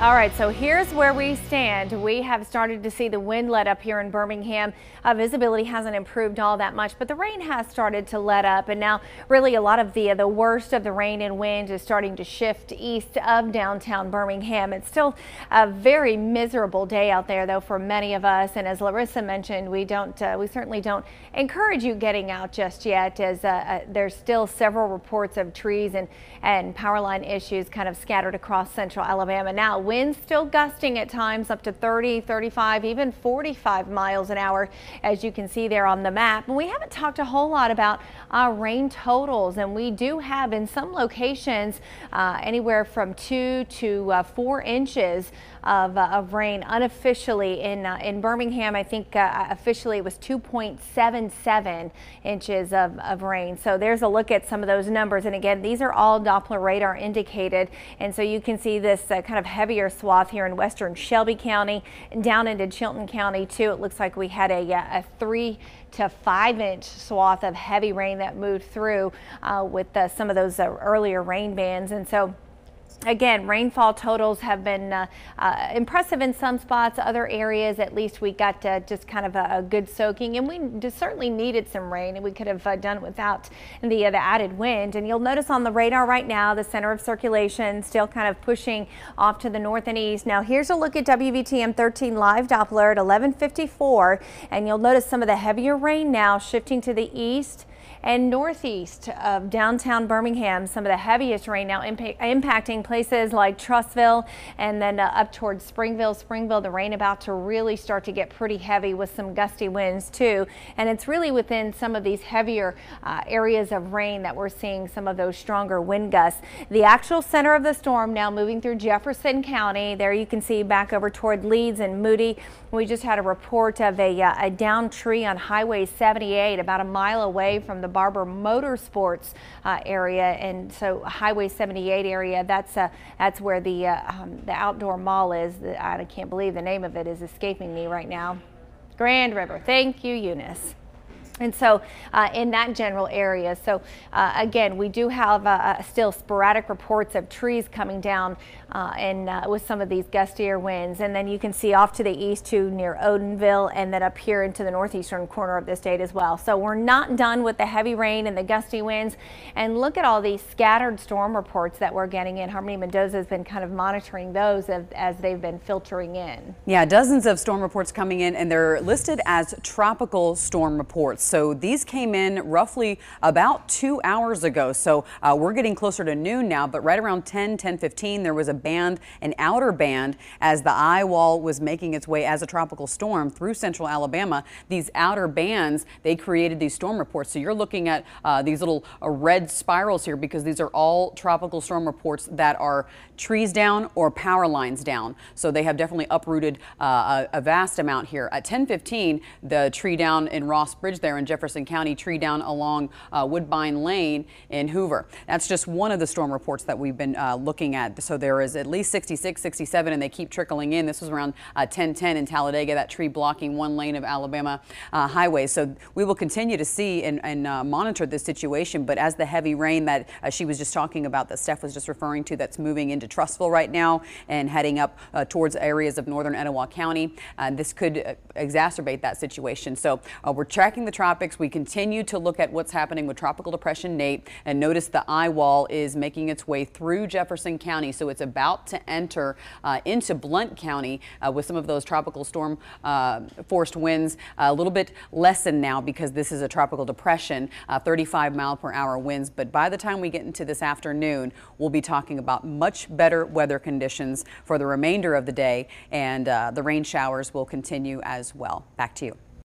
All right, so here's where we stand. We have started to see the wind let up here in Birmingham. Visibility hasn't improved all that much, but the rain has started to let up, and now really a lot of the worst of the rain and wind is starting to shift east of downtown Birmingham. It's still a very miserable day out there, though, for many of us. And as Larissa mentioned, we certainly don't encourage you getting out just yet, as there's still several reports of trees and power line issues kind of scattered across central Alabama. Now, winds still gusting at times up to 30, 35, even 45 miles an hour, as you can see there on the map. And we haven't talked a whole lot about rain totals, and we do have in some locations anywhere from 2 to 4 inches of rain unofficially in Birmingham. I think officially it was 2.77 inches of rain. So there's a look at some of those numbers. And again, these are all Doppler radar indicated. And so you can see this kind of heavier swath here in western Shelby County and down into Chilton County too. It looks like we had a 3 to 5 inch swath of heavy rain that moved through with some of those earlier rain bands. And so again, rainfall totals have been impressive in some spots. Other areas, at least we got just kind of a good soaking, and we just certainly needed some rain, and we could have done it without the added wind. And you'll notice on the radar right now, the center of circulation still kind of pushing off to the north and east. Now here's a look at WVTM 13 live Doppler at 11:54, and you'll notice some of the heavier rain now shifting to the east and northeast of downtown Birmingham. Some of the heaviest rain now impacting places like Trussville and then up towards Springville. The rain about to really start to get pretty heavy with some gusty winds too. And it's really within some of these heavier areas of rain that we're seeing some of those stronger wind gusts. The actual center of the storm now moving through Jefferson County. There you can see back over toward Leeds and Moody. We just had a report of a downed tree on Highway 78 about a mile away from the Barber Motorsports area, and so Highway 78 area, that's where the outdoor mall is. I can't believe the name of it is escaping me right now. Grand River. Thank you, Eunice. And so in that general area. So again, we do have still sporadic reports of trees coming down with some of these gustier winds. And then you can see off to the east too, near Odenville, and then up here into the northeastern corner of the state as well. So we're not done with the heavy rain and the gusty winds. And look at all these scattered storm reports that we're getting in. Harmony Mendoza has been kind of monitoring those as they've been filtering in. Yeah, dozens of storm reports coming in, and they're listed as tropical storm reports. So these came in roughly about 2 hours ago. So we're getting closer to noon now, but right around 10:15, there was a band, an outer band, as the eye wall was making its way as a tropical storm through central Alabama. These outer bands, they created these storm reports. So you're looking at these little red spirals here, because these are all tropical storm reports that are trees down or power lines down. So they have definitely uprooted a vast amount here. At 10:15, the tree down in Ross Bridge there in Jefferson County, tree down along Woodbine Lane in Hoover. That's just one of the storm reports that we've been looking at. So there is at least 66, 67, and they keep trickling in. This was around 10:10 in Talladega, that tree blocking one lane of Alabama highway. So we will continue to see and monitor this situation. But as the heavy rain that she was just talking about, that Steph was just referring to, that's moving into Trussville right now and heading up towards areas of northern Etowah County, this could exacerbate that situation. So we're tracking the tropics. We continue to look at what's happening with Tropical Depression Nate, and notice the eye wall is making its way through Jefferson County. So it's about to enter into Blount County with some of those tropical storm forced winds a little bit lessened now, because this is a tropical depression, 35-mile-per-hour winds. But by the time we get into this afternoon, we'll be talking about much better weather conditions for the remainder of the day, and the rain showers will continue as well. Back to you.